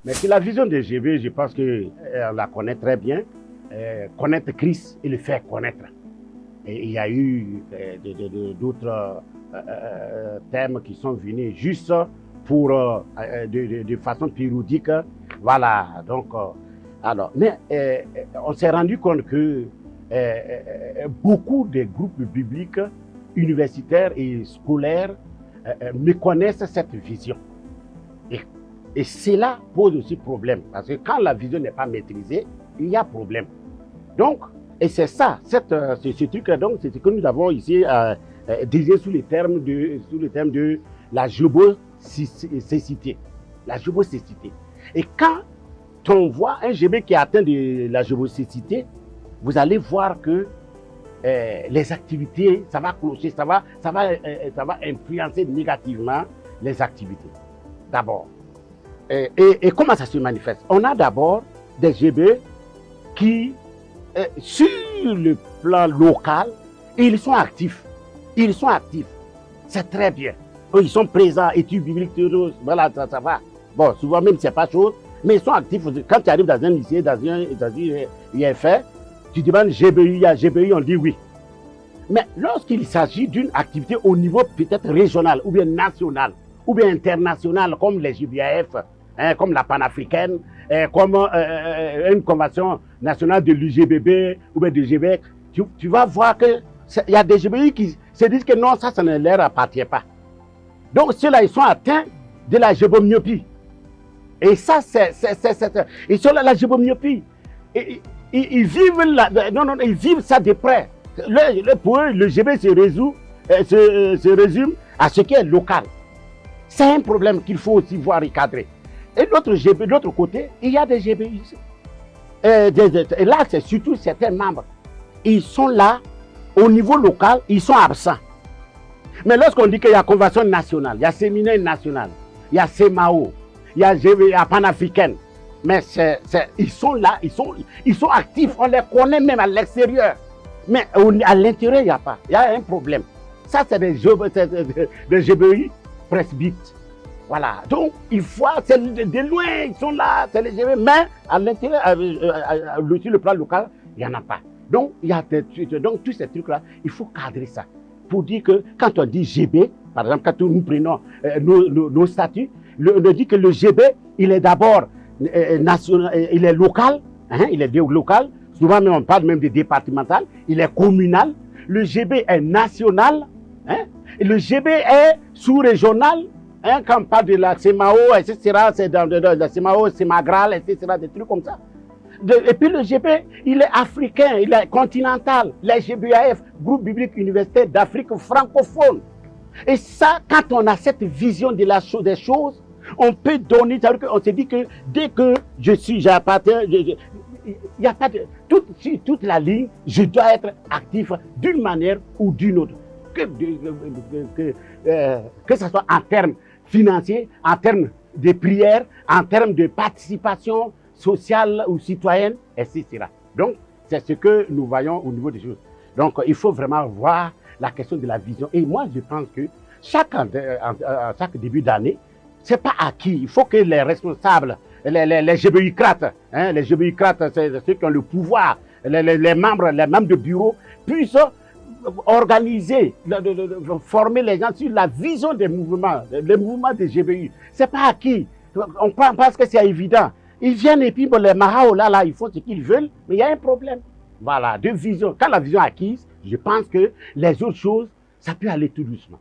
Mais que la vision de GB, je pense qu'on la connaît très bien. Connaître Christ et le faire connaître. Et il y a eu d'autres thèmes qui sont venus juste pour, de façon périodique. Voilà, donc, alors, mais on s'est rendu compte que beaucoup de groupes bibliques, universitaires et scolaires méconnaissent cette vision. Et cela pose aussi problème, parce que quand la vision n'est pas maîtrisée, il y a problème. Donc, et c'est ça, ce truc, donc, c'est ce que nous avons ici désigné sous le terme de la jobocécité. La jobocécité. Et quand on voit un GB qui est atteint de la jobocécité, vous allez voir que les activités, ça va clocher, ça va influencer négativement les activités. D'abord. Et comment ça se manifeste? On a d'abord des GB qui, sur le plan local, ils sont actifs. Ils sont actifs. C'est très bien. Ils sont présents, études bibliques, voilà, ça va. Bon, souvent même, c'est pas chose, mais ils sont actifs. Quand tu arrives dans un lycée, dans un IFR, tu demandes GBI, il y a GBI, on dit oui. Mais lorsqu'il s'agit d'une activité au niveau peut-être régional, ou bien national, ou bien international, comme les GBAF, comme la panafricaine, comme une convention nationale de l'UGBB ou bien de GBEC, tu vas voir qu'il y a des GBI qui se disent que non, ça ne leur appartient pas. Donc ceux-là, ils sont atteints de la gébomyopie. Et ça, ils sont là, la gébomyopie. Ils vivent ça de près. Pour eux, le GB se résume à ce qui est local. C'est un problème qu'il faut aussi voir et cadrer. Et de l'autre côté, il y a des GBI. Et là, c'est surtout certains membres. Ils sont là, au niveau local, ils sont absents. Mais lorsqu'on dit qu'il y a convention nationale, il y a séminaire national, il y a CEMAO, il y a panafricaine, mais ils sont là, ils sont actifs, on les connaît même à l'extérieur. Mais à l'intérieur, il n'y a pas. Il y a un problème. Ça, c'est des GBI presbytes. Voilà. Donc, il faut, de loin, ils sont là, c'est les GBI. Mais à l'intérieur, sur le plan local, il n'y en a pas. Donc, donc tous ces trucs-là, il faut cadrer ça. Pour dire que quand on dit GB, par exemple, quand nous prenons nos statuts, on dit que le GB, il est d'abord national, il est local, il est local. Souvent, même, on parle même de départemental. Il est communal. Le GB est national. Et le GB est sous-régional. Quand on parle de la CEMAO, etc., c'est dans la CEMAO, CEMAGRAL, etc., des trucs comme ça. Et puis le GB, il est africain, il est continental. Les GBAF, Groupe biblique universitaire d'Afrique francophone. Et ça, quand on a cette vision de des choses, on peut donner, on se dit que dès que j'appartiens, il n'y a pas de, sur toute la ligne, je dois être actif d'une manière ou d'une autre. Que ce soit en termes financiers, en termes de prière, en termes de participation sociale ou citoyenne, etc. Donc, c'est ce que nous voyons au niveau des choses. Donc, il faut vraiment voir la question de la vision. Et moi, je pense que chaque début d'année, ce n'est pas acquis. Il faut que les responsables, les GBI-crates, les GBI-crates, c'est ceux qui ont le pouvoir, les membres de bureau, puissent organiser, former les gens sur la vision des mouvements, les mouvements des GBI. Ce n'est pas acquis. On pense que c'est évident. Ils viennent et puis les Mahao, là, ils font ce qu'ils veulent, mais il y a un problème. Voilà, de vision. Quand la vision est acquise, je pense que les autres choses, ça peut aller tout doucement.